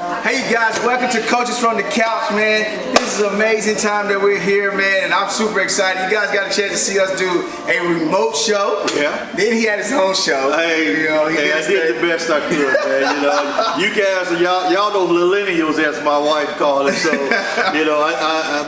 Hey you guys, welcome to Coaches from the Couch, man. This is an amazing time that we're here, man, and I'm super excited. You guys got a chance to see us do a remote show. Yeah. Then he had his own show. Hey, I did the best I could, man. You know, you guys, y'all know millennials, as my wife called it. So, you know,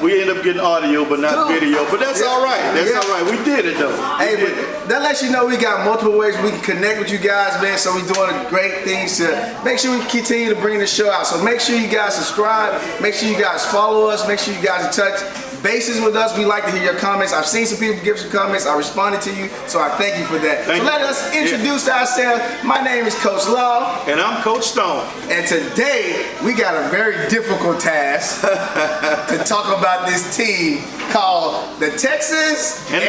we end up getting audio, but not video. But that's all right. That's all right. We did it though. Hey, but that lets you know we got multiple ways we can connect with you guys, man. So we're doing great things to make sure we continue to bring the show out. So make sure you guys subscribe, make sure you guys follow us, make sure you guys touch bases with us. We like to hear your comments. I've seen some people give some comments. I responded to you, so I thank you for that. So let us introduce ourselves. My name is Coach Law. And I'm Coach Stone. And today, we got a very difficult task to talk about this team called the Texans and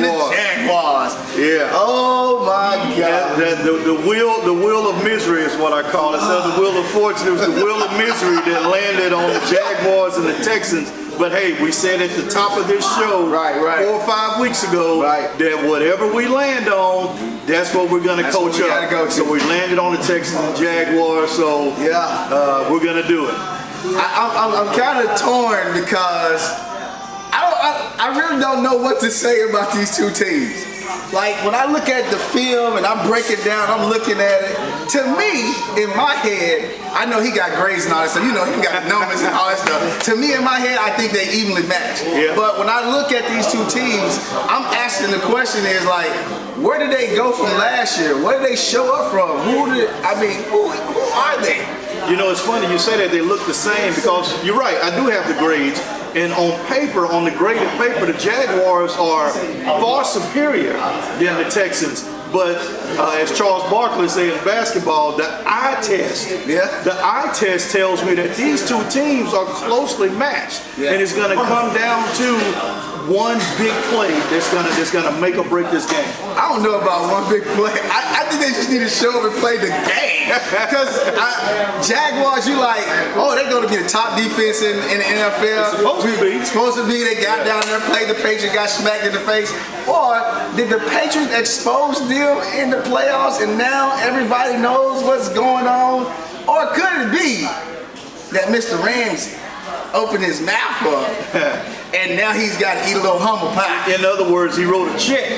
the Jaguars. Yeah. Oh my God. The wheel of misery is what I call it. Instead of the wheel of fortune, it was the wheel of misery that landed on the Jaguars and the Texans. But hey, we said at the top of this show 4 or 5 weeks ago that whatever we land on, that's what we're going to coach up. So we landed on the Texans and Jaguars, so we're going to do it. I'm kind of torn because I really don't know what to say about these two teams. Like, when I look at the film and I break it down, I'm looking at it. To me, in my head, I know he got grades and all that stuff. You know, he got numbers and all that stuff. To me, in my head, I think they evenly match. Yeah. But when I look at these two teams, I'm asking the question is like, where did they go from last year? Where did they show up from? Who are they? You know, it's funny you say that they look the same because you're right, I do have the grades. And on paper, on the graded paper, the Jaguars are far superior than the Texans. But as Charles Barkley said in basketball, the eye test, the eye test tells me that these two teams are closely matched. And it's going to come down to one big play that's gonna make or break this game. I don't know about one big play. I think they just need to show up and play the game. Because Jaguars, you like, oh, they're gonna be the top defense in the NFL. It's supposed to be. They got down there, played the Patriots, got smacked in the face. Or did the Patriots expose them in the playoffs and now everybody knows what's going on? Or could it be that Mr. Ramsey opened his mouth up and now he's got to eat a little humble pie? In other words, he wrote a check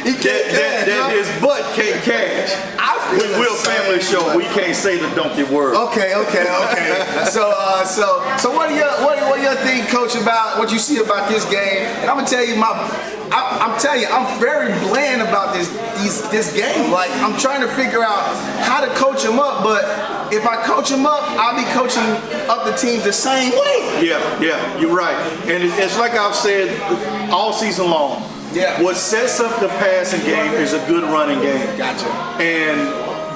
he can't cash, that his butt can't cash. We're a family show. We can't say the donkey word. Okay. So what do you think, Coach, about what you see about this game? And I'm gonna tell you I'm very bland about this game. Like, I'm trying to figure out how to coach them up, but if I coach them up, I'll be coaching up the team the same way. Yeah, you're right. And it's like I've said all season long. Yeah. What sets up the passing game is a good running game. Gotcha. And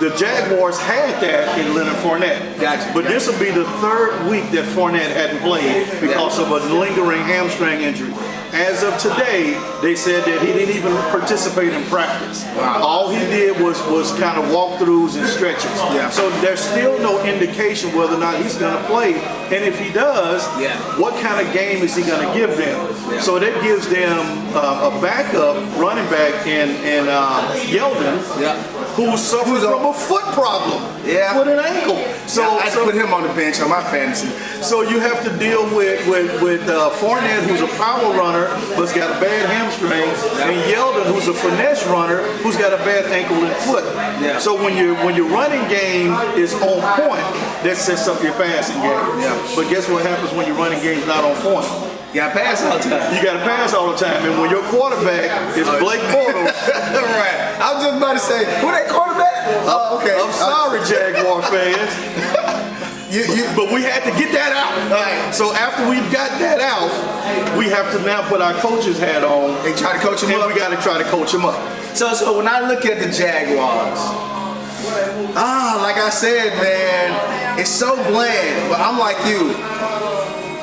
the Jaguars had that in Leonard Fournette. Gotcha. But this will be the third week that Fournette hadn't played because of a lingering hamstring injury. As of today, they said that he didn't even participate in practice. Wow. All he did was kind of walkthroughs and stretches. Yeah. So there's still no indication whether or not he's going to play. And if he does, what kind of game is he going to give them? Yeah. So that gives them a backup running back in Yeldon, who suffers from a foot problem with an ankle. So I put him on the bench on my fantasy. So you have to deal with Fournette, who's a power runner, but's got a bad hamstring, and Yeldon, who's a finesse runner, who's got a bad ankle and foot. Yeah. So when your running game is on point, that sets up your passing game. Yeah. But guess what happens when your running game's not on point? You gotta pass all the time. You gotta pass all the time, and when your quarterback is Blake Bortles. Right. I was just about to say, who that quarterback? Okay. I'm sorry, Jaguar fans. But we had to get that out. Right. So after we've got that out, we have to now put our coach's hat on and try to coach them up. We got to try to coach them up. So when I look at the Jaguars, like I said, man, it's so bland. But I'm like you.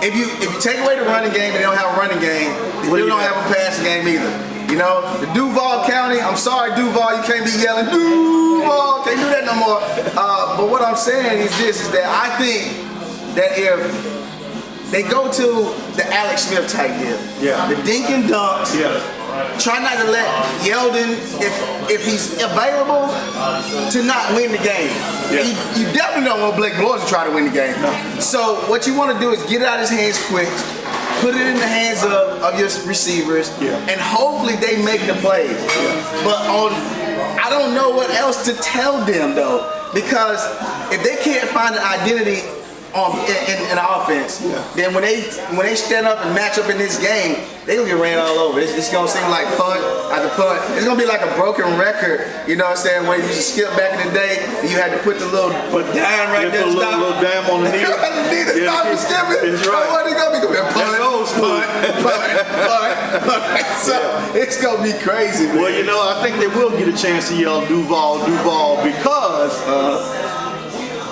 If you take away the running game and they don't have a running game, they still don't have a passing game either. You know, the Duval County, I'm sorry, Duval, you can't be yelling, Duval, can't do that no more. But what I'm saying is this, is that I think that if they go to the Alex Smith type deal, the dink and dunks, try not to let Yeldon, if he's available, to not win the game. Yeah. You definitely don't want Blake Bortles to try to win the game. No. So what you want to do is get it out of his hands quick, put it in the hands of your receivers, and hopefully they make the plays. But I don't know what else to tell them though, because if they can't find an identity in offense, then when they stand up and match up in this game, they gonna get ran all over. It's gonna seem like punt after punt. It's gonna be like a broken record, you know what I'm saying, where you used to skip back in the day and you had to put the little dime right there. Put a little dime on the knee. To stop you skipping. That's right. What it's gonna be? Punt. So it's gonna be crazy, man. Well, you know, I think they will get a chance to yell Duval because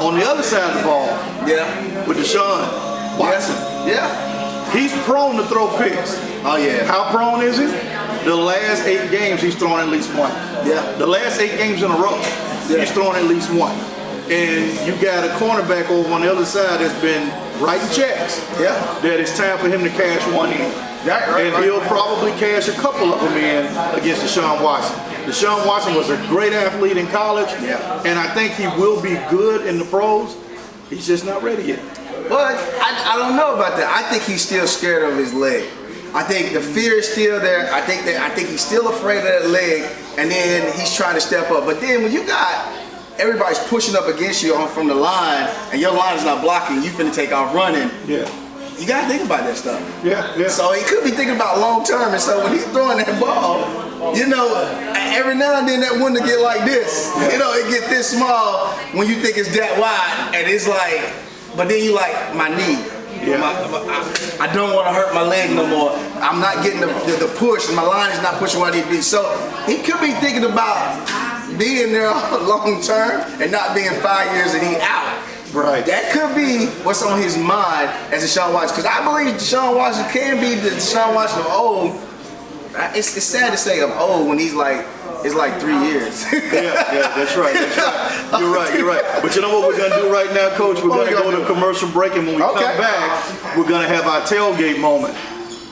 on the other side of the ball, with Deshaun Watson, he's prone to throw picks. Oh yeah. How prone is he? The last 8 games he's thrown at least one. The last 8 games in a row, he's thrown at least one. And you got a cornerback over on the other side that's been writing checks. That it's time for him to cash one in. He'll probably cash a couple of them in against Deshaun Watson. Deshaun Watson was a great athlete in college, and I think he will be good in the pros. He's just not ready yet. But I don't know about that. I think he's still scared of his leg. I think the fear is still there. I think he's still afraid of that leg, and then he's trying to step up. But then when you got everybody's pushing up against you from the line, and your line is not blocking, you finna take off running. You gotta think about that stuff. So he could be thinking about long term, and so when he's throwing that ball, you know, every now and then that one to get like this. You know, it get this small when you think it's that wide, and it's like, but then you like, my knee. I don't want to hurt my leg no more. I'm not getting the push, and my line is not pushing where I need to be. So he could be thinking about being there long term and not being 5 years and he out. That could be what's on his mind as Deshaun Watson. Because I believe Deshaun Watson can be the Deshaun Watson of old. It's sad to say of old when he's like, it's like 3 years. That's right. You're right. But you know what we're gonna do right now, Coach? We're gonna go to a commercial break, and when we come back, we're gonna have our tailgate moment.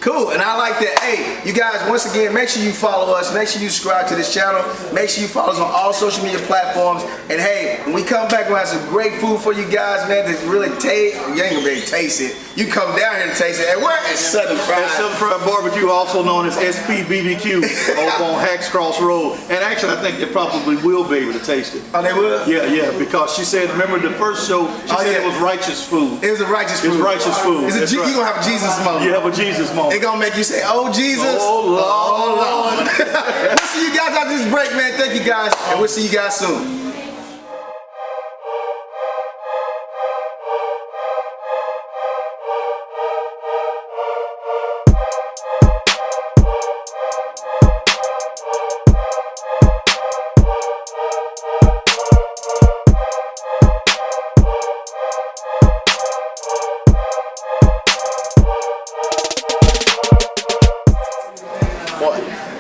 Cool, and I like that. Hey, you guys, once again, make sure you follow us. Make sure you subscribe to this channel. Make sure you follow us on all social media platforms. And hey, when we come back, we'll have some great food for you guys, man, to really taste. You ain't gonna be able to taste it. You come down here to taste it. And we're at Southern Fried. Southern Fried Barbecue, also known as SPBBQ, over on Hacks Cross Road. And actually, I think they probably will be able to taste it. Oh, they will? Yeah, because she said, remember the first show, she said it was righteous food. It was a righteous food. It's righteous food. You're gonna have a Jesus moment. You have a Jesus moment. It's gonna make you say, oh Jesus. Oh Lord. We'll see you guys after this break, man. Thank you guys, and we'll see you guys soon.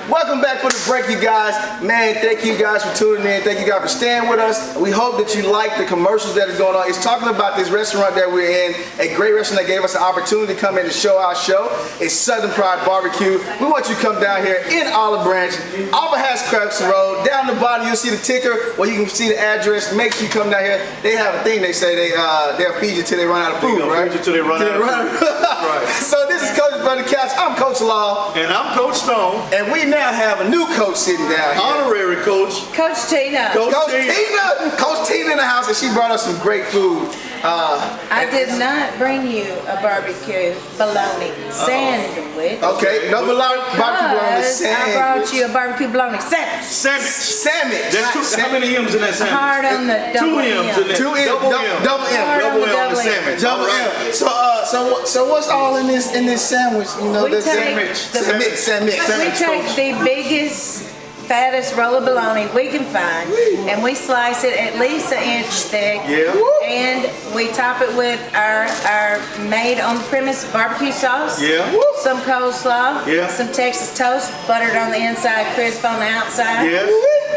Welcome back for the break, you guys. Man, thank you guys for tuning in. Thank you guys for staying with us. We hope that you like the commercials that are going on. It's talking about this restaurant that we're in, a great restaurant that gave us an opportunity to come in and show our show. It's Southern Fried Barbecue. We want you to come down here in Olive Branch, off of Cross Road. Down the bottom, you'll see the ticker, where you can see the address. Make sure you come down here. They have a thing, they say they'll feed you till they run out of food, right? Feed you till they run out of food. Right. So this is Coach Brother Couch. I'm Coach Law. And I'm Coach Stone. And we now have a new coach sitting down here. Honorary coach. Coach Tina. Coach Tina in the house, and she brought us some great food. I did not bring you a barbecue bologna sandwich. Okay, no barbecue bologna sandwich. I brought you a barbecue bologna sandwich. Sandwich. How many M's in that sandwich? Hard on the double 2 M's in that. Double M. Double M on the sandwich. Double M. So what's all in this sandwich? You know, We the take sandwich. We take the biggest, fattest roll of bologna we can find, and we slice it at least an inch thick. And we top it with our made on the premise barbecue sauce. Some coleslaw. Some Texas toast, buttered on the inside, crisp on the outside.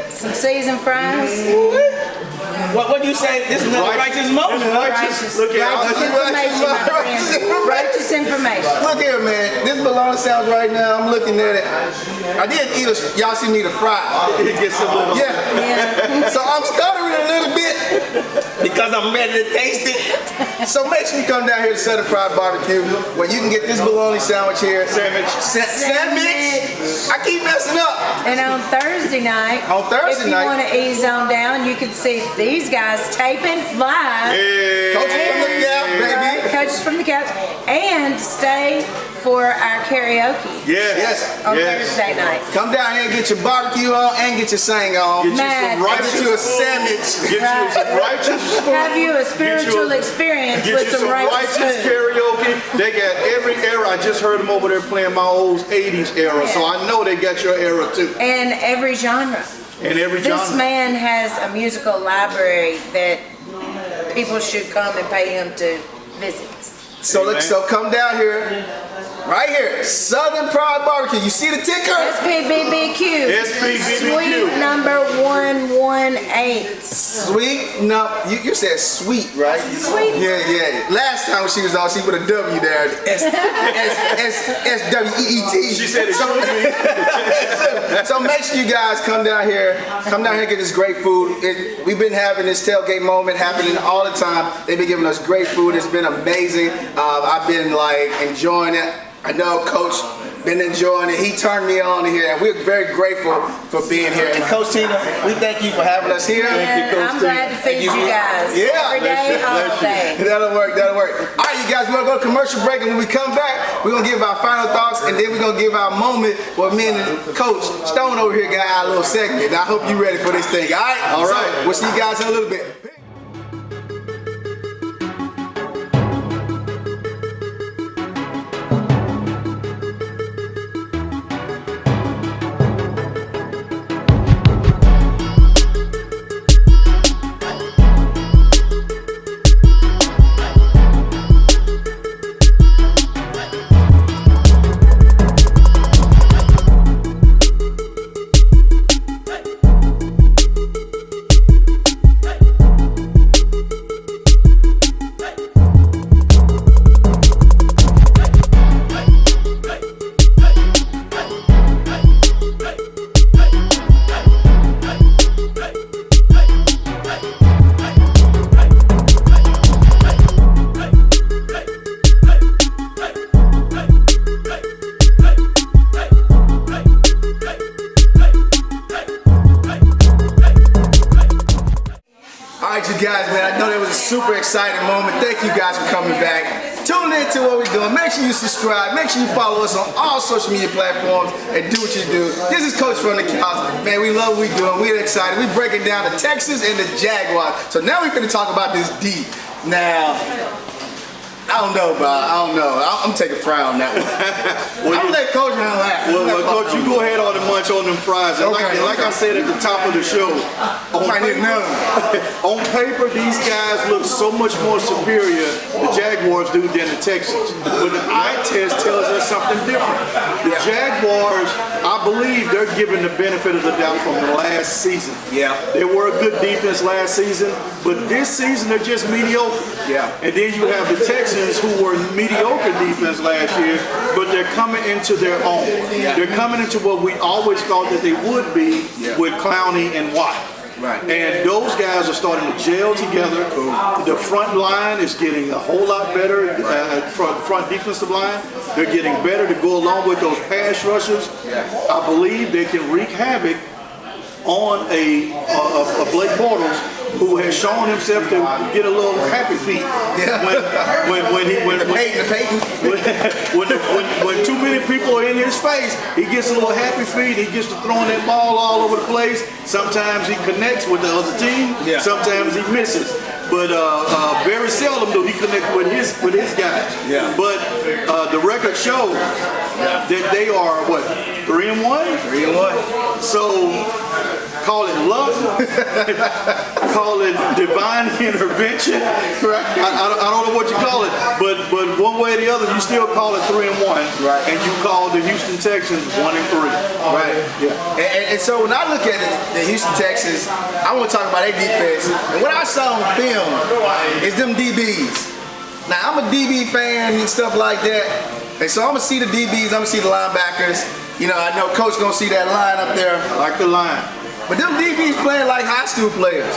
Some seasoned fries. What do you say? This is another righteous moment. Righteous. Look at Righteous information, my friend. Righteous information. Look here, man. This bologna sandwich right now. I'm looking at it. I did eat y'all see me to fry. it gets a little. Yeah. So I'm stuttering a little bit because I'm ready to taste it. So make sure you come down here to Southern Pride Barbecue where you can get this bologna sandwich here. Sandwich. I keep messing up. And on Thursday night, if you want to ease on down, you can see these guys taping live. Hey. Coaches from the couch, baby. Coaches from the couch. And stay for our karaoke. Yes. On Thursday night. Come down here and get your barbecue on and get your sang on. Get you a sandwich. Get you some righteous. Have you a spiritual experience with some righteous karaoke. They got every era. I just heard them over there playing my old 80s era, so I know they got your era too. And every genre. This man has a musical library that people should come and pay him to visit. So come down here, right here, Southern Pride Barbecue. You see the ticker? SPBBQ. Suite number 118. Sweet? No, you said sweet, right? Sweet. Yeah. Last time she was on, she put a W there. S-W-E-E-T. She said it. So make sure you guys come down here and get this great food. We've been having this tailgate moment happening all the time. They've been giving us great food. It's been amazing. I've been enjoying it. I know Coach been enjoying it. He turned me on here, and we're very grateful for being here. And Coach Tina, we thank you for having us here. Thank you, Coach I'm glad to feed you guys. Every day, all day. That'll work. All right, you guys, we're gonna go to commercial break, and when we come back, we're gonna give our final thoughts, and then we're gonna give our moment where me and Coach Stone over here got our little segment. I hope you're ready for this thing. All right. All right. So, we'll see you guys in a little bit. Super exciting moment. Thank you guys for coming back. Tune in to what we're doing. Make sure you subscribe. Make sure you follow us on all social media platforms and do what you do. This is Coach from the couch. Man, we love what we're doing. We're excited. We're breaking down the Texans and the Jaguars. So now we're going to talk about this D. Now, I don't know, bro. I don't know. I'm taking a fry on that one. I'm gonna let Coach handle that. Well, Coach, you go ahead on and munch on them fries. And like I said at the top of the show, on paper, these guys look so much more superior, the Jaguars do, than the Texans. But the eye test tells us something different. The Jaguars, I believe they're given the benefit of the doubt from last season. Yeah. They were a good defense last season, but this season they're just mediocre. Yeah. And then you have the Texans, who were mediocre defense last year, but they're coming into their own. Yeah. They're coming into what we always thought that they would be with Clowney and Watt. Right. And those guys are starting to gel together. The front line is getting a whole lot better. Front defensive line, they're getting better to go along with those pass rushers. Yeah. I believe they can wreak havoc on a Blake Bortles, who has shown himself to get a little happy feet. Yeah. When too many people are in his face, he gets a little happy feet. He gets to throwing that ball all over the place. Sometimes he connects with the other team. Yeah. Sometimes he misses. But very seldom do he connect with his guys. Yeah. But the record shows that they are 3-1. 3-1. So call it luck, call it divine intervention. Right. I don't know what you call it, but one way or the other, you still call it 3-1, Right. and you call the Houston Texans 1-3. Right. Yeah. And so when I look at the Houston Texans, I want to talk about their defense. And what I saw on film is them DBs. Now I'm a DB fan and stuff like that, and so I'm gonna see the DBs, I'm gonna see the linebackers. You know, I know Coach gonna see that line up there. I like the line. But them DBs playing like high school players.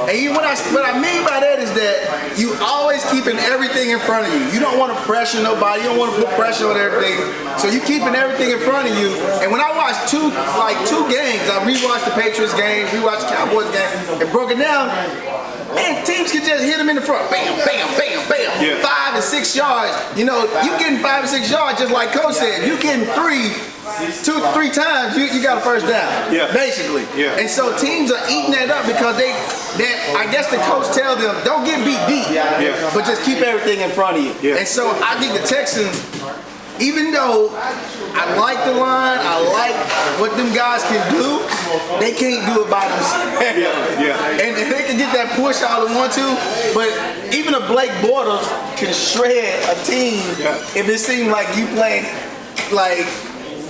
And what I mean by that is that you always keeping everything in front of you. You don't want to pressure nobody. You don't want to put pressure on everything. So you keeping everything in front of you. And when I watched two games, I rewatched the Patriots game, rewatched the Cowboys game, and broke it down. Man, teams can just hit them in the front. Bam, bam, bam, bam. Yeah. 5 and 6 yards. You know, you getting 5 and 6 yards just like Coach said. You getting 2 to 3 times, you got a first down. Yeah. Basically. Yeah. And so teams are eating that up because I guess the coach tell them, don't get beat deep, but just keep everything in front of you. Yeah. And so I think the Texans, even though I like the line, I like what them guys can do, they can't do it by themselves. Yeah. And they can get that push all they want to, but even a Blake Bortles can shred a team if it seems like you playing like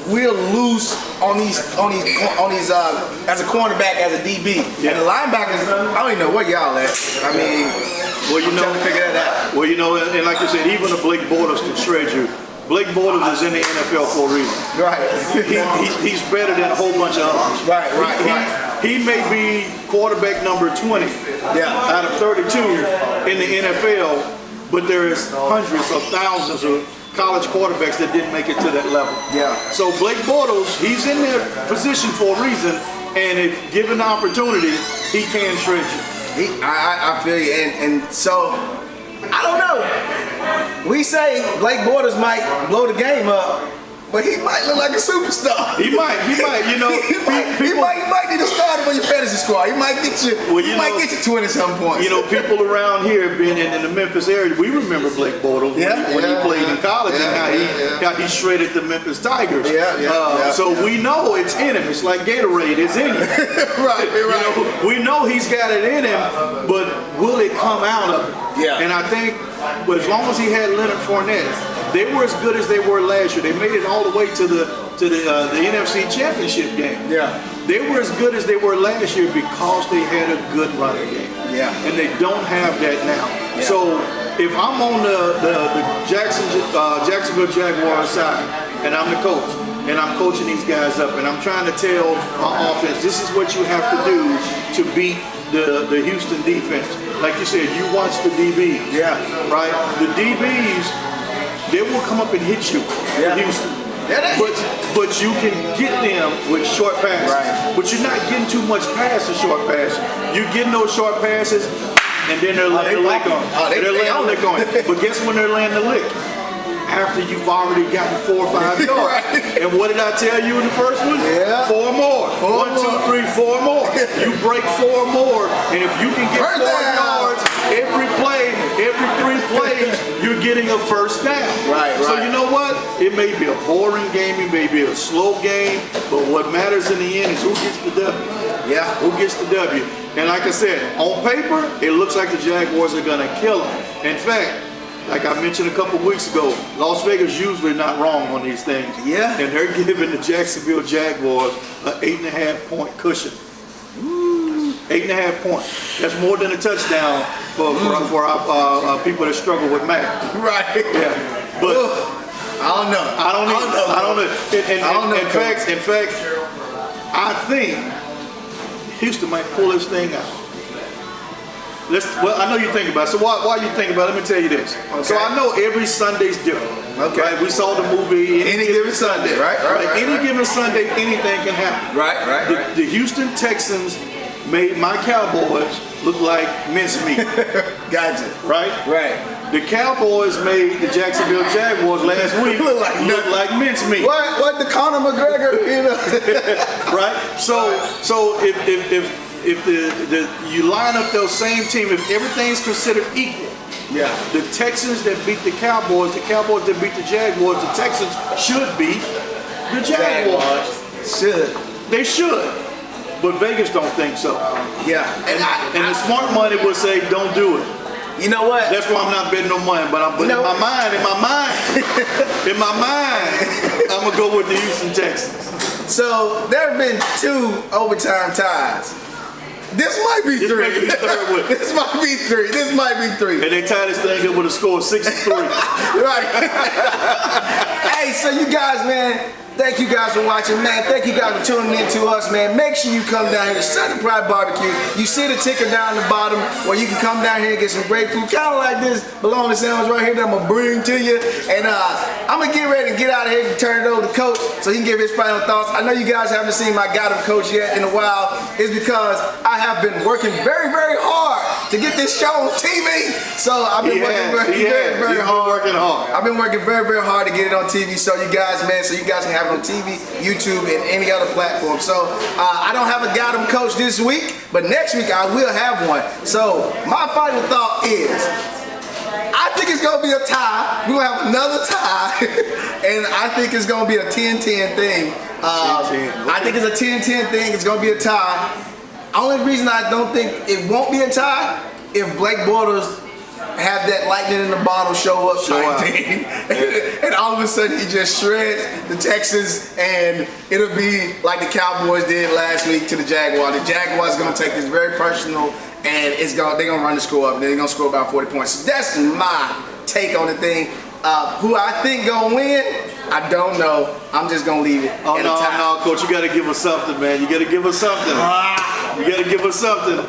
we're loose on these as a cornerback, as a DB. Yeah. And the linebackers, I don't even know where y'all at. I mean, Well, you I'm know, trying to figure that out. well, you know, and like I said, even a Blake Bortles can shred you. Blake Bortles is in the NFL for a reason. Right. He's better than a whole bunch of others. Right. He may be quarterback number 20 out of 32 in the NFL, but there is hundreds of thousands of college quarterbacks that didn't make it to that level. Yeah. So Blake Bortles, he's in their position for a reason, and if given the opportunity, he can shred you. I feel you, and so I don't know. We say Blake Bortles might blow the game up, but he might look like a superstar. He might, you know. he might need to start on your fantasy squad. He might get you. He might get you 20-some points. You know, people around here have been in the Memphis area. We remember Blake Bortles when he played in college and how he shredded the Memphis Tigers. So we know it's in him. It's like Gatorade. It's in him. Right. You know, we know he's got it in him, but will it come out of him? Yeah. And I think as long as he had Leonard Fournette, they were as good as they were last year. They made it all the way to the NFC Championship game. Yeah. They were as good as they were last year because they had a good running game. Yeah. And they don't have that now. Yeah. So if I'm on the Jacksonville Jaguars side and I'm the coach and I'm coaching these guys up and I'm trying to tell my offense, this is what you have to do to beat the Houston defense. Like you said, you watch the DBs. Yeah. Right? The DBs, they will come up and hit you in Houston. But you can get them with short passes. Right. But you're not getting too much past the short passes. You're getting those short passes, and then they're laying the lick on it. They're laying the lick on it. But guess when they're laying the lick? After you've already gotten 4 or 5 yards. Right. And what did I tell you in the first one? Yeah. 4 more. 1, 2, 3, 4 more. You break 4 more, and if you can get 4 yards every play, every 3 plays, you're getting a first down. Right. So you know what? It may be a boring game, it may be a slow game, but what matters in the end is who gets the W. Yeah. Who gets the W? And like I said, on paper, it looks like the Jaguars are going to kill them. In fact, like I mentioned a couple weeks ago, Las Vegas usually not wrong on these things. Yeah. And they're giving the Jacksonville Jaguars an 8.5-point cushion. 8.5 points. That's more than a touchdown for our people that struggle with math. Right. Yeah. But I don't know. I don't know. In fact, I think Houston might pull this thing out. Well, I know you think about it. So while you think about it, let me tell you this. Okay. So I know every Sunday's different. Okay. Right? We saw the movie Any given Sunday, right? Any given Sunday, anything can happen. Right. The Houston Texans made my Cowboys look like mincemeat. Gotcha. Right? The Cowboys made the Jacksonville Jaguars last week look like mincemeat. What the Conor McGregor, you know? Right? So if you line up those same team, if everything's considered equal, the Texans that beat the Cowboys that beat the Jaguars, the Texans should beat the Jaguars. They should. But Vegas don't think so. Yeah. And the smart money would say, don't do it. You know what? That's why I'm not betting no money, but in my mind, in my mind, I'm gonna go with the Houston Texans. So there have been 2 overtime ties. This might be 3. Might be the third one. This might be 3. This might be 3. And they tied this thing up with a score of 6-3. Right. Hey, so you guys, man, thank you guys for watching, man. Thank you guys for tuning in to us, man. Make sure you come down here to Southern Pride Barbecue. You see the ticker down the bottom where you can come down here and get some great food, kind of like this bologna sandwich right here that I'm gonna bring to you. And I'm gonna get ready to get out of here and turn it over to Coach so he can give his final thoughts. I know you guys haven't seen my Got Him Coach yet in a while. It's because I have been working very, very hard to get this show on TV. So I've been working very hard. I've been working very, very hard to get it on TV. So you guys, man, so you guys can have it on TV, YouTube, and any other platform. So I don't have a Got Him Coach this week, but next week I will have one. So my final thought is, I think it's gonna be a tie. We're gonna have another tie, and I think it's gonna be a 10-10 thing. I think it's a 10-10 thing. It's gonna be a tie. Only reason I don't think it won't be a tie if Blake Bortles have that lightning in the bottle show up type thing. And all of a sudden he just shreds the Texans, and it'll be like the Cowboys did last week to the Jaguars. The Jaguars are gonna take this very personal, and they're gonna run the score up. They're gonna score about 40 points. So that's my take on the thing. Who I think gonna win, I don't know. I'm just gonna leave it. Oh no, Coach, you gotta give us something, man. You gotta give us something. You gotta give us something.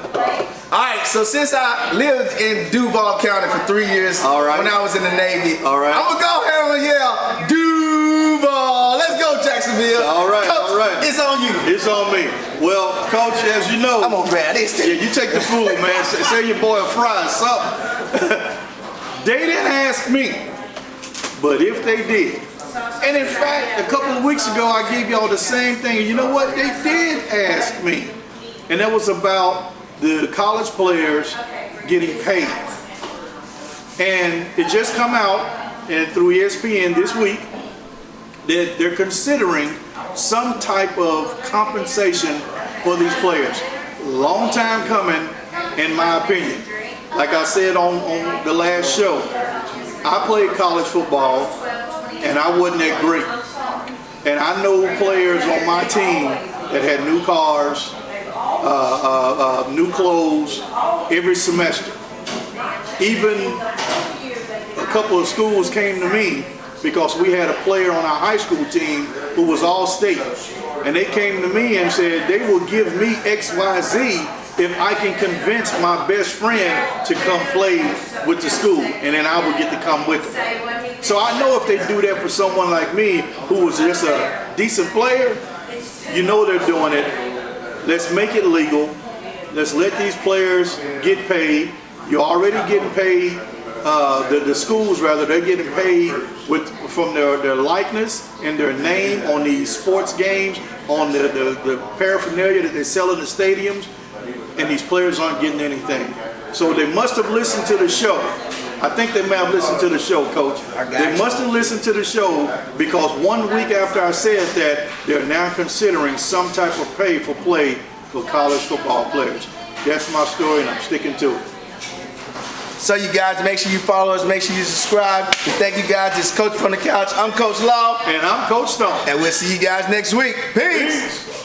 All right, so since I lived in Duval County for 3 years when I was in the Navy, I'm gonna go ahead and yell, Duval. Let's go, Jacksonville. All right, Coach, all right. It's on you. It's on me. Well, Coach, as you know, I'm gonna grab this. Yeah, you take the food, man. Say your boy a fry or something. They didn't ask me, but if they did, and in fact, a couple of weeks ago, I gave y'all the same thing. And you know what? They did ask me, and that was about the college players getting paid. And it just come out and through ESPN this week that they're considering some type of compensation for these players. Long time coming, in my opinion. Like I said on the last show, I played college football and I wasn't that great. And I know players on my team that had new cars, new clothes every semester. Even a couple of schools came to me because we had a player on our high school team who was all state. And they came to me and said they will give me XYZ if I can convince my best friend to come play with the school, and then I would get to come with them. So I know if they do that for someone like me who was just a decent player, you know they're doing it. Let's make it legal. Let's let these players get paid. You're already getting paid. The schools, rather, they're getting paid from their likeness and their name on these sports games, on the paraphernalia that they sell in the stadiums, and these players aren't getting anything. So they must have listened to the show. I think they may have listened to the show, Coach. They must have listened to the show, because 1 week after I said that, they're now considering some type of pay for play for college football players. That's my story, and I'm sticking to it. So you guys, make sure you follow us, make sure you subscribe. And thank you guys. It's Coach from the Couch. I'm Coach Law. And I'm Coach Stone. And we'll see you guys next week. Peace.